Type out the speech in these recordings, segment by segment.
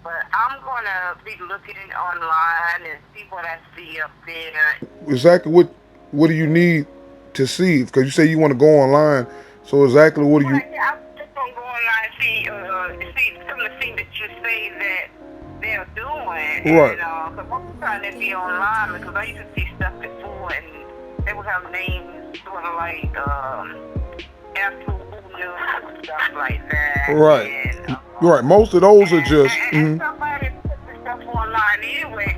But I'm gonna be looking online and see what I see up there. Exactly what do you need to see? Because you say you want to go online. So exactly what do you? Right, yeah, I'm just gonna go online and see some of the things that you say that they're doing, Right. and cause I'm trying to be online because I used to see stuff before, and they would have names sort of like Afroo, Oonoo'S, stuff like that, Right. and Right. Most of those are just. and somebody put the stuff online anyway.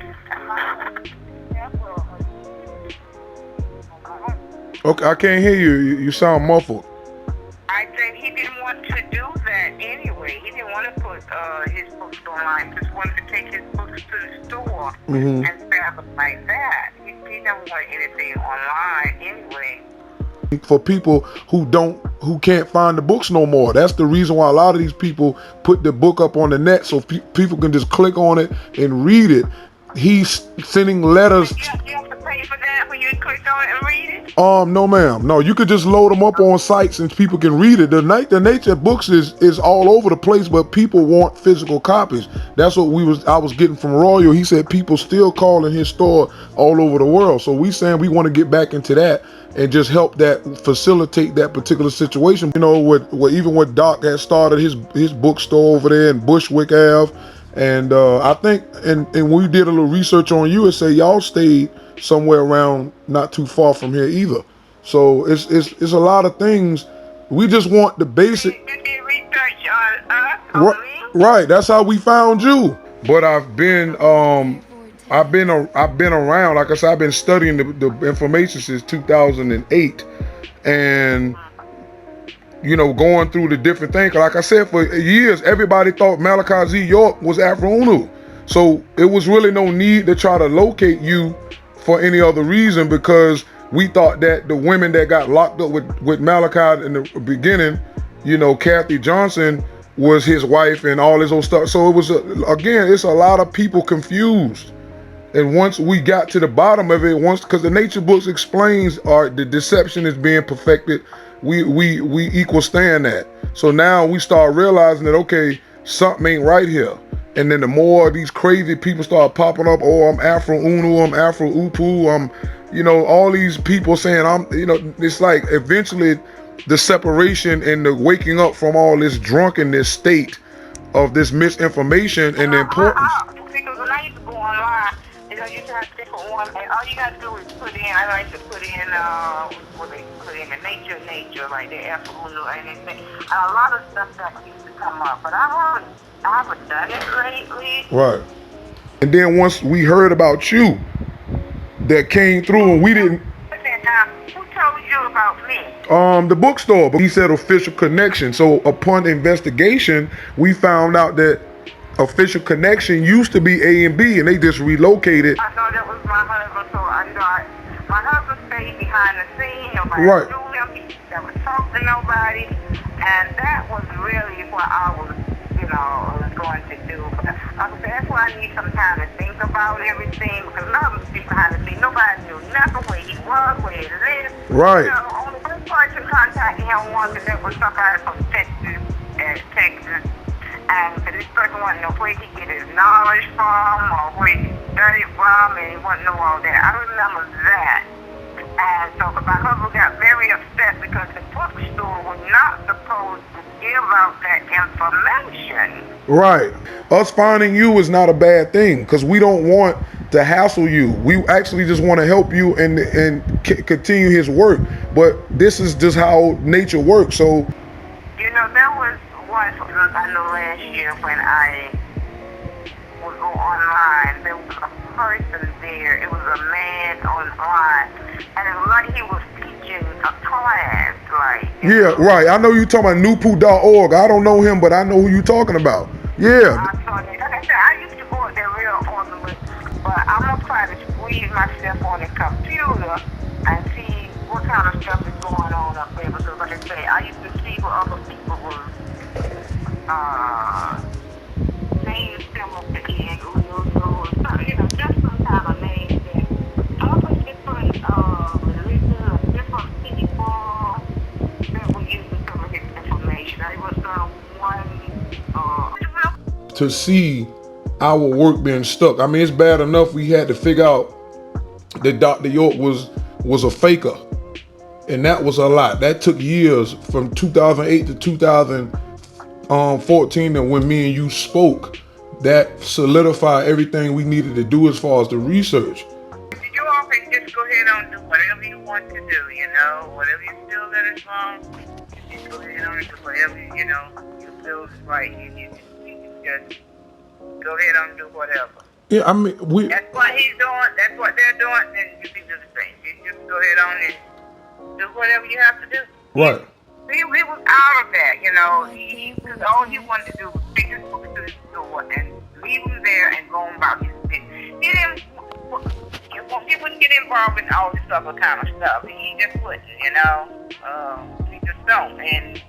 Okay, I can't hear you. You sound muffled. I think he didn't want to do that anyway. He didn't want to put his books online. He just wanted to take his books to the store and sell them like that. He don't want anything online anyway. For people who can't find the books no more. That's the reason why a lot of these people put the book up on the net so people can just click on it and read it. He's sending letters. You have to pay for that when you click on it and read it? No ma'am. No, you could just load them up on sites and people can read it. The nature of books is all over the place, but people want physical copies. That's what I was getting from Royal. He said people still calling his store all over the world. So we saying we want to get back into that and just help that facilitate that particular situation. You know, even what Doc had started his bookstore over there in Bushwick Ave. And I think, and when we did a little research on you, it said y'all stayed somewhere around not too far from here either. So it's a lot of things. We just want the basic. You did research on us, on me? Right. That's how we found you. But I've been around. Like I said, I've been studying the information since 2008, and you know, going through the different things. Like I said, for years, everybody thought Malachi Z. York was Afroo. So it was really no need to try to locate you for any other reason, because we thought that the women that got locked up with Malachi in the beginning, you know, Kathy Johnson was his wife and all this old stuff. So it was, again, it's a lot of people confused. And once we got to the bottom of it, because the nature books explains the deception is being perfected, we equal stand that. So now we start realizing that, okay, something ain't right here. And then the more these crazy people start popping up, oh, I'm Afroo, I'm Afroo, I'm, you know, all these people saying it's like eventually the separation and the waking up from all this drunkenness state of this misinformation and the importance. Because when I used to go online, you just have to different one, and all you got to do is put in, I like to put in, what they put in, the nature, like the Afroo, and a lot of stuff that used to come up, but I haven't done it lately. Right. And then once we heard about you, that came through, and we didn't. Who told you about me? The bookstore, but he said official connection. So upon investigation, we found out that official connection used to be A and B, and they just relocated. I thought that was my husband, so I thought my husband stayed behind the scenes. Nobody Right. knew him. He never talked to nobody, and that was really what I was going to do. But that's why I need some time to think about everything, because none of the people behind the scenes, nobody knew nothing where he was, where he lived. Right. You know, only one person contacted him once, and that was somebody from Texas. And this person wanted to know where he get his knowledge from, or where he studied from, and he wanted to know all that. I remember that. And so my husband got very upset because the bookstore was not supposed to give out that information. Right. Us finding you is not a bad thing, because we don't want to hassle you. We actually just want to help you and continue his work. But this is just how nature works. So, you know, there was once, I know last year when I would go online, there was a person there. It was a man online, and it was like he was teaching a class, like. Yeah, right. I know you talking about NOOPooH.org. I don't know him, but I know who you talking about. Yeah. I saw that. Like I said, I used to go up there real often, but I'm gonna try to squeeze myself on the computer and see what kind of stuff is going on up there. Because, like I say, I used to see what other people were saying similar to Oonoo'S, you know, just some kind of name that all the different religions, different people that were using some of his information. It was one. To see our work being stuck. I mean, it's bad enough we had to figure out that Dr. York was a faker, and that was a lot. That took years from 2008 to 2014, and when me and you spoke, that solidified everything we needed to do as far as the research. You all can just go ahead and do whatever you want to do, you know, whatever you feel that is wrong, just go ahead and do whatever, you know, you feel is right. You just go ahead and do whatever. Yeah, I mean, that's what he's doing, that's what they're doing, then you can do the same. You just go ahead on and do whatever you have to do. Right. He was out of that, you know. Because all he wanted to do was take his books to the store and leave them there and go on about his business. He wouldn't get involved in all this other kind of stuff. He just wouldn't, you know. He just don't. And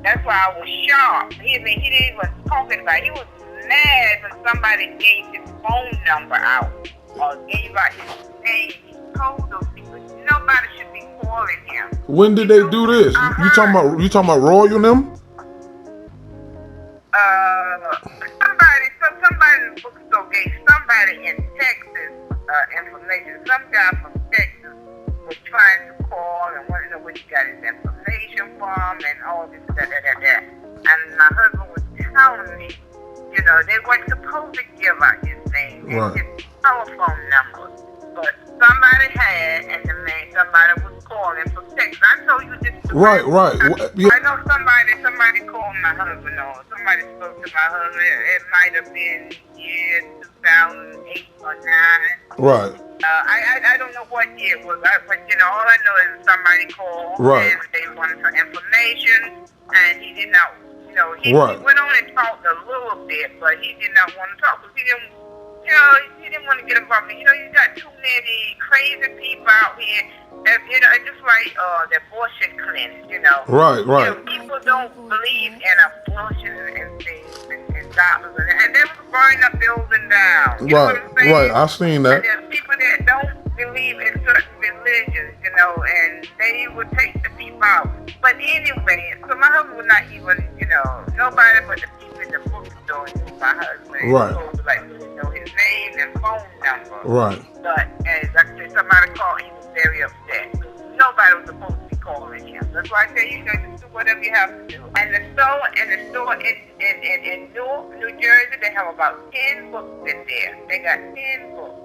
that's why I was shocked. He didn't even talking about it. He was mad when somebody gave his phone number out or gave out his name. He told those people nobody should be calling him. When did they do this? You talking about Roy and them? Somebody in the bookstore gave somebody in Texas information. Some guy from Texas was trying to call and wanted to know where he got his information from and all this, that. And my husband was telling me, you know, they weren't supposed to give out his name and his telephone number. But somebody had, and somebody was calling from Texas. I told you this. Right. I know somebody called my husband or somebody spoke to my husband. It might have been year 2008 or 9. Right. I don't know what year it was, but you know, all I know is somebody called and they wanted some information, and he did not, you know, he went on and talked a little bit, but he did not want to talk because he didn't want to get involved. You know, you got too many crazy people out here. You know, it's just like the abortion clinics, you know. Right. You know, people don't believe in abortion and things and doctors and they were burning the building down. You know what I'm saying? Right. I've seen that. And there's people that don't believe in certain religions, you know, and they would take the people out. But anyway, so my husband would not even, you know, nobody but the people in the bookstore knew my husband. Right. So, like, you know, his name and phone number. Right. But as I said, somebody called, he was very upset. Nobody was supposed to be calling him. That's why I tell you, just do whatever you have to do. And the store in Newark, New Jersey, they have about 10 books in there. They got 10 books.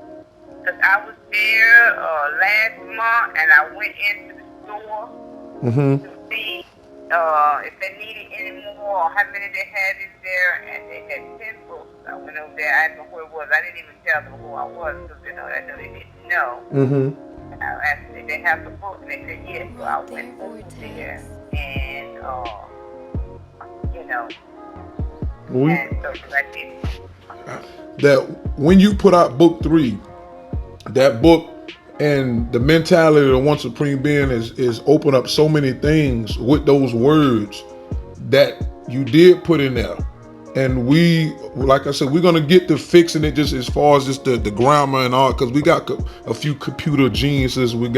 Because I was there last month, and I went into the store to see if they needed any more or how many they had in there, and they had 10 books. I went over there. I didn't know who it was. I didn't even tell them who I was because you know, I know they didn't know. And I asked them, did they have the book? And they said yes. So I went over there, and you know, and so I did. That when you put out book 3, that book and the mentality of the One Supreme Being is open up so many things with those words that you did put in there. And we, like I said, we're going to get to fixing it just as far as just the grammar and all, because we got a few computer geniuses we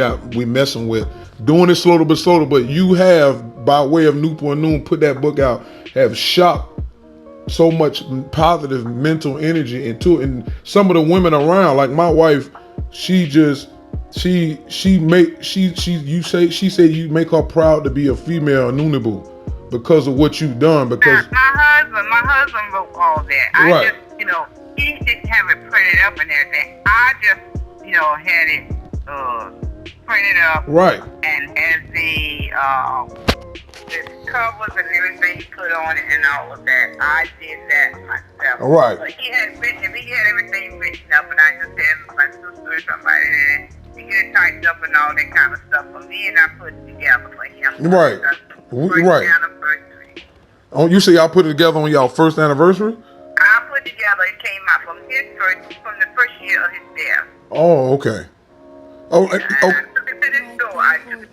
messing with. Doing it slowly but slowly, but you have, by way of NOOPooH and Noon, put that book out, have shocked so much positive mental energy into it. And some of the women around, like my wife, she said you make her proud to be a female NOONEBU because of what you've done. Because my husband wrote all that. I just, you know, he didn't have it printed up and everything. I just, you know, had it printed up. Right. And had the covers and everything he put on it and all of that. I did that myself. Right. But he had everything written up, and I just had my sister or somebody to get it typed up and all that kind of stuff for me, and I put it together for him. Right. Right. Anniversary. Oh, you say y'all put it together on y'all first anniversary? I put it together. It came out from the first year of his death. Oh, okay. Oh, I took it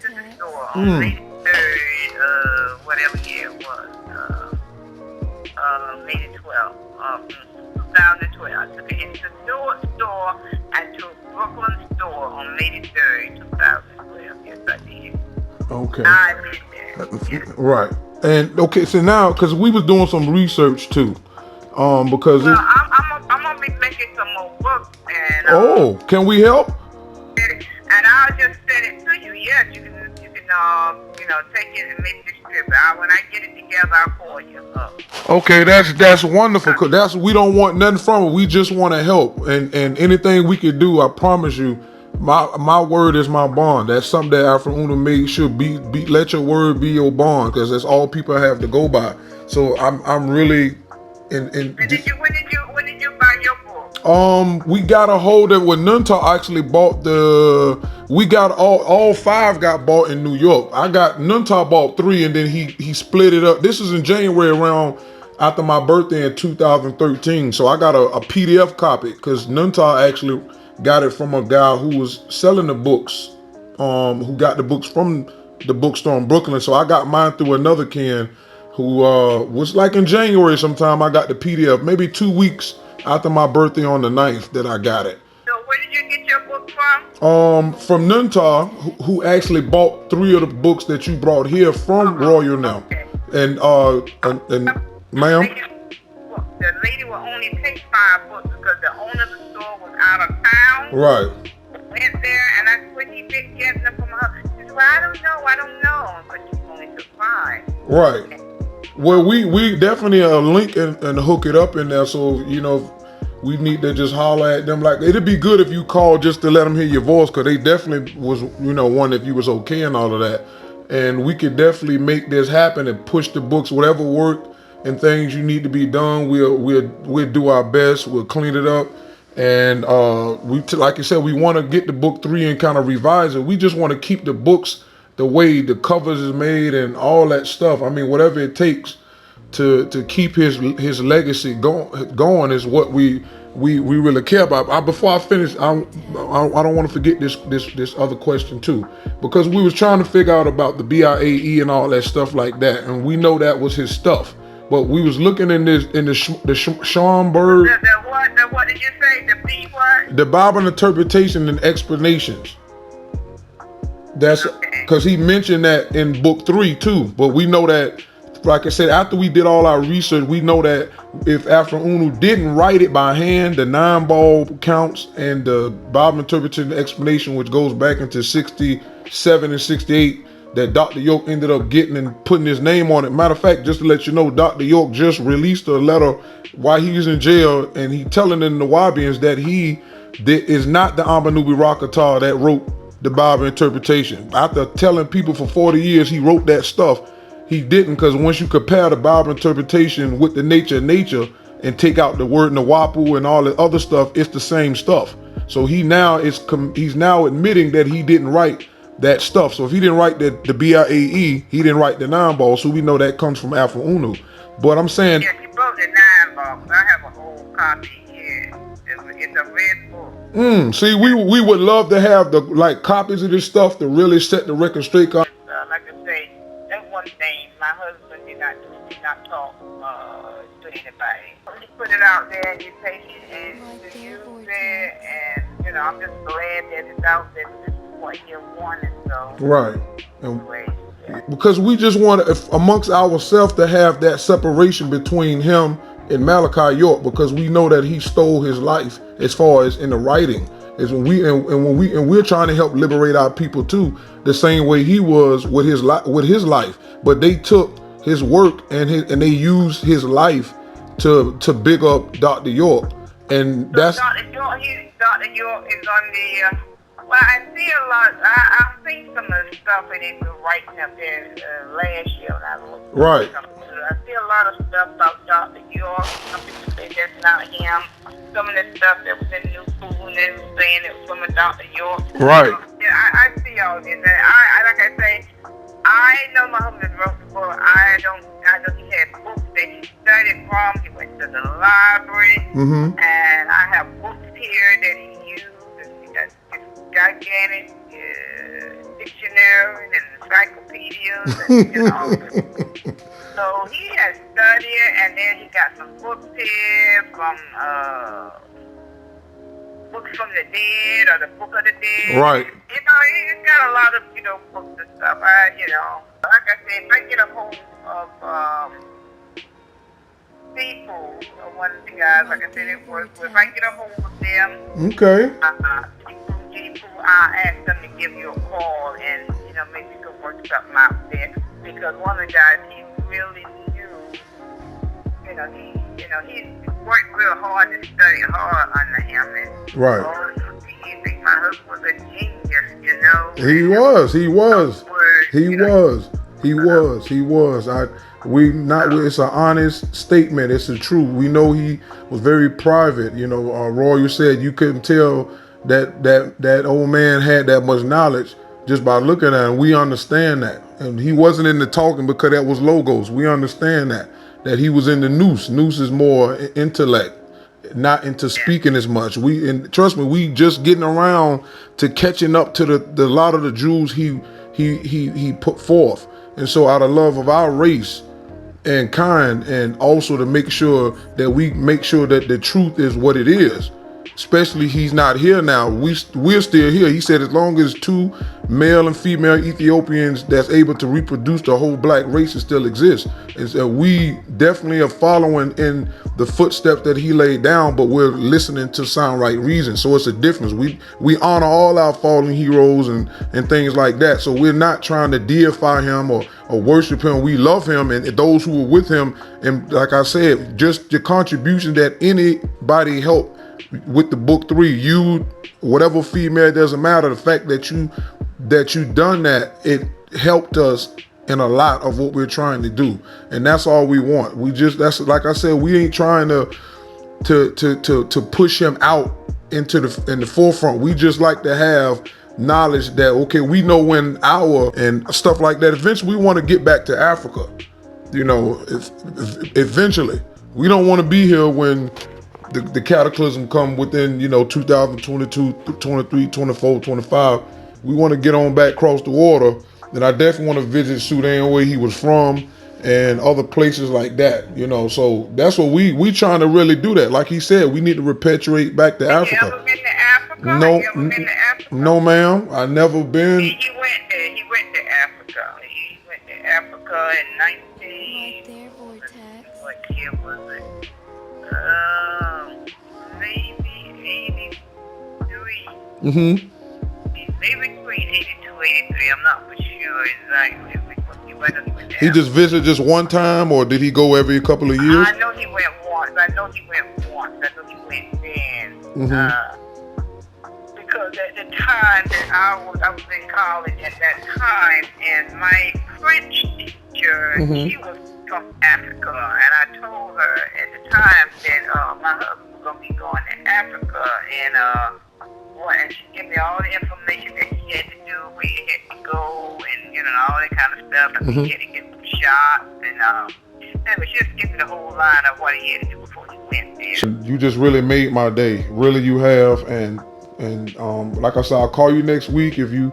to the store. On May 3rd, whatever year it was. May 12th, 2012. I took it into the store and to Brooklyn store on May 3rd, 2012. Yes, I did. Okay. I did that. Yes. Right. And okay, so now, because we was doing some research too, because I'm gonna be some more books, and Oh, can we help? and I'll just send it to you. Yes, you can take it and make distribute. When I get it together, I'll call you up. Okay, that's wonderful. 'Cause we don't want nothing from it. We just want to help, and anything we can do, I promise you, my word is my bond. That's something that Afroo made sure be let your word be your bond, because that's all people have to go by. So I'm really When did you buy your book? We got a hold of when Nunta actually bought we got all 5 got bought in New York. I got Nunta bought 3, and then he split it up. This is in January, around after my birthday in 2013. So I got a PDF copy, because Nunta actually got it from a guy who was selling the books, who got the books from the bookstore in Brooklyn. So I got mine through another Ken who was like in January sometime. I got the PDF, maybe 2 weeks after my birthday on the 9th that I got it. So where did you get your book from? From Nunta, who actually bought 3 of the books that you brought here from Royal now. Okay. And ma'am? The lady will only take 5 books because the owner of the store was out of town. Right. Went there, and I couldn't even get them from her. She said, well, I don't know. But she only took 5. Right. Okay. Well, we definitely link and hook it up in there. So, we need to just holler at them. Like, it'd be good if you called just to let them hear your voice, because they definitely was, one if you was okay and all of that. And we could definitely make this happen and push the books, whatever work and things you need to be done. We'll do our best. We'll clean it up. And like I said, we want to get the book 3 and kind of revise it. We just want to keep the books the way the covers is made and all that stuff. I mean, whatever it takes to keep his legacy going is what we really care about. Before I finish, I don't want to forget this other question too, because we was trying to figure out about the BIAE and all that stuff like that, and we know that was his stuff. But we was looking in the Schomburg. What did you say? The B what? The Bible interpretation and explanations. That's because he mentioned that in book 3 too. But we know that, like I said, after we did all our research, we know that if Afroo didn't write it by hand, the 9-ball counts and the Bible interpretation and explanation, which goes back into 67 and 68, that Dr. York ended up getting and putting his name on it. Matter of fact, just to let you know, Dr. York just released a letter while he was in jail, and he telling the Nawabians that he is not the AMENUBI APTAH that wrote the Bible interpretation. After telling people for 40 years he wrote that stuff, he didn't, because once you compare the Bible interpretation with the nature of nature and take out the word NEWARK and all the other stuff, it's the same stuff. So he's now admitting that he didn't write that stuff. So if he didn't write the BIAE, he didn't write the 9-ball. So we know that comes from Afroo. But I'm saying, yeah, he wrote the 9-ball. I have a whole copy here. It's a red book. See, we would love to have the copies of this stuff to really set the record straight. Like I say, that's one thing. My husband did not talk to anybody. He put it out there, and you take it and you use it, and I'm just glad that it's out there. This is what he wanted, so right. Anyway, yeah. Because we just want amongst ourselves to have that separation between him and Malachi York, because we know that he stole his life as far as in the writing. Is when we're trying to help liberate our people too, the same way he was with his life. But they took his work and they used his life to big up Dr. York, and so that's Dr. York is on the. Well, I see a lot. I've seen some of the stuff that he was writing up there last year when I looked. Right. I see a lot of stuff about Dr. York. Some people say that's not him. Some of the stuff that was in NoopooH, and they were saying it was from a Dr. York. Right. Yeah, I see all this. And I like I say, I know my husband wrote the book. I know he had books that he studied from. He went to the library, and I have books here that he used. Gigantic dictionary and encyclopedias, and, So he has studied, and then he got some books here from Books from the Dead or the Book of the Dead. Right. He's got a lot of books and stuff. Like I said, if I get a hold of people, one of the guys, like I said, it was, if I get a hold of them, Okay. I'll ask them to give you a call and, you know, maybe you can work something out there. Because one of the guys, he really knew, he worked real hard and studied hard under him. And Right. My husband was a genius, you know. He was. It's an honest statement. It's the truth. We know he was very private. You know, Roy, you said you couldn't tell that old man had that much knowledge just by looking at him. We understand that. And he wasn't into talking because that was logos. We understand that he was into nous. Nous is more intellect, not into speaking as much. And trust me, we just getting around to catching up to the lot of the jewels he put forth. And so out of love of our race and kind, and also to make sure that we make sure that the truth is what it is. Especially he's not here now. We're still here. He said as long as 2 male and female Ethiopians that's able to reproduce the whole black race still exists. And so we definitely are following in the footsteps that he laid down, but we're listening to sound right reason. So it's a difference. We honor all our fallen heroes and things like that. So we're not trying to deify him or worship him. We love him and those who were with him. And like I said, just the contribution that anybody helped with the book 3, you, whatever female, it doesn't matter. The fact that you done that, it helped us in a lot of what we're trying to do, and that's all we want. That's like I said, we ain't trying to push him out in the forefront. We just like to have knowledge that okay, we know when and stuff like that. Eventually, we want to get back to Africa. You know, eventually, we don't want to be here when the cataclysm come within, 2022, 23, 24, 25. We want to get on back across the water. And I definitely want to visit Sudan, where he was from, and other places like that, So that's what we trying to really do that. Like he said, we need to repatriate back to Africa. You ever been to Africa? No, ma'am. I never been. He went there. He went to Africa. He went to Africa in 19... Right there, Vortex. What year was it? Maybe 83. Mm-hmm. Maybe between 82 83. I'm not for sure exactly. He just visited just one time, or did he go every couple of years? I know he went once. I know he went then. Because at the time that I was in college at that time, and my French teacher, she was from Africa, and I told her at the time that my husband was going to be going to Africa, and she gave me all the information that he had to do, where he had to go, and all that kind of stuff. And he had to get some shots, and she just gave me the whole line of what he had to do before he went there. So you just really made my day. Really, you have, and like I said, I'll call you next week if you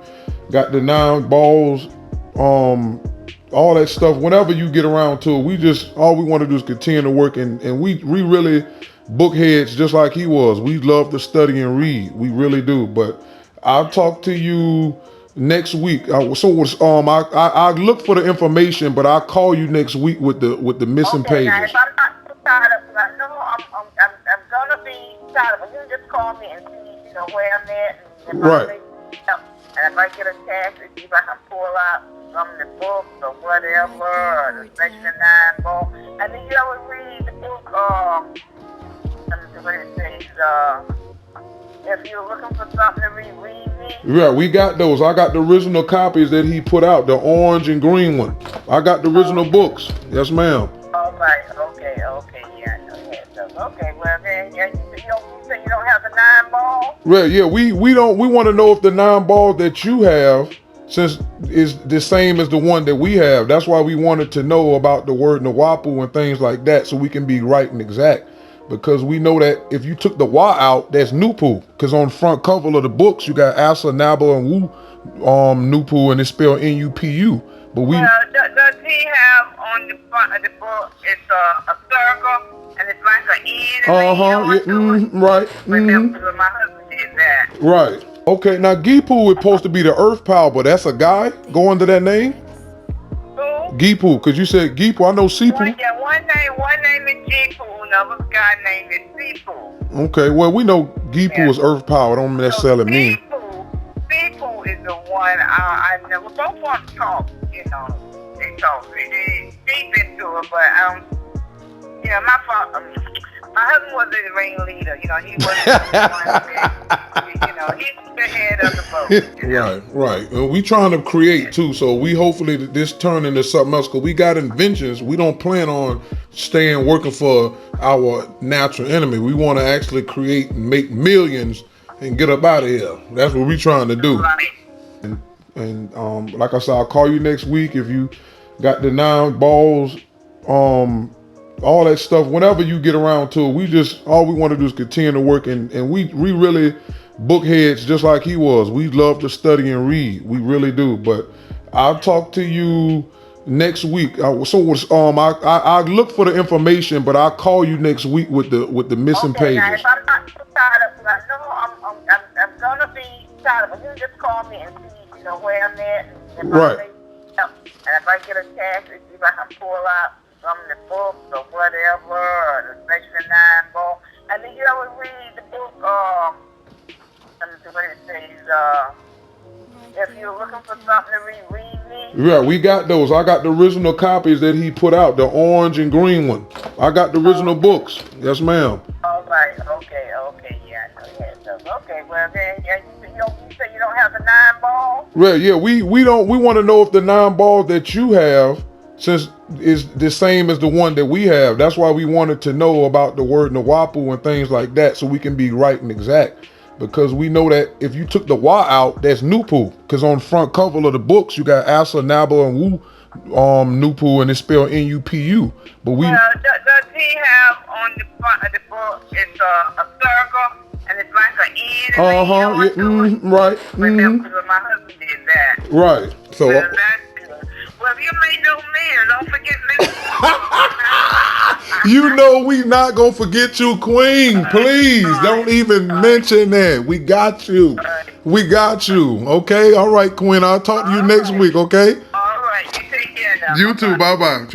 got the 9 balls, all that stuff. Whenever you get around to it, all we want to do is continue to work, and we really book heads just like he was. We love to study and read. We really do. But I'll talk to you next week. I look for the information, but I'll call you next week with the missing pages. Now, if I'm not too tired up, I know I'm gonna be tired up, but you just call me and see, where I'm at, and right. And if I get a chance to see if I can pull out some of the books or whatever, or the Section 9 ball. And then you ever read the book, if you're looking for something to read me. Yeah, we got those. I got the original copies that he put out, the orange and green one. I got the original books. Yes, ma'am. All right. Okay. Yeah, I know that. Okay. Well, then, you say you don't have the 9 ball? Yeah. We want to know if the 9 ball that you have, since is the same as the one that we have. That's why we wanted to know about the word NEWAPU and things like that, so we can be right and exact. Because we know that if you took the Y out, that's NoopooH. Because on the front cover of the books, you got Asa, Naba, and Wu, NoopooH, and it's spelled N-U-P-U. But we... Well, does he have on the front of the book, it's a circle, and it's like an N? Right. Remember, my husband did that. Right. Okay, now Gipu is supposed to be the Earth Power, but that's a guy going to that name? Who? Gipu, because you said Gipu. I know Sipu. Yeah, one name is Jeepu, another guy named is Seapu. Okay, well, we know Gipu is earth power. Don't necessarily mean. Seapu is the one I never. Both of them talk, you know. They talk pretty deep into it, but you know, my husband was the ringleader. You know, he was the one you know, he's the head of the boat. You know? Right. And we trying to create too, so we hopefully this turn into something else, because we got inventions. We don't plan on staying working for our natural enemy. We want to actually create and make millions and get up out of here. That's what we trying to do. Right. And like I said, I'll call you next week if you got the 9 balls, all that stuff. Whenever you get around to it, all we want to do is continue to work, and we really book heads just like he was. We love to study and read. We really do. But I'll talk to you next week. I look for the information, but I'll call you next week with the missing pages. Now, if I'm not too tired up, I know I'm gonna be tired up, but you just call me and see, you know, where I'm at, and Right. And if I get a chance to see if I can pull out some of the books or whatever, or the Section 9 ball. And then you ever read the book, let me see what it says, if you're looking for something to read me. Yeah, we got those. I got the original copies that he put out, the orange and green one. I got the original books. Yes, ma'am. All right, okay, yeah, I know you had those. Okay, well then, yeah, you say you don't have the 9 balls? Yeah, we want to know if the 9 balls that you have, since is the same as the one that we have. That's why we wanted to know about the word NWAPU and things like that, so we can be right and exact. Because we know that if you took the Y out, that's NOOPooH. Because on the front cover of the books, you got Asa, Naba, and Wu, NOOPooH, and it's spelled N-U-P-U. But we. Well, does he have on the front of the book? It's a circle, and it's like an N. Right. Remember, my husband did that. Right. So. Well, that's good. Well, if you may know me, don't forget me. You know we not gonna forget you, Queen. Please don't even mention that. We got you. We got you. Okay. All right, Queen. I'll talk to you next week. Okay. All right. You take care now. You too. Bye bye.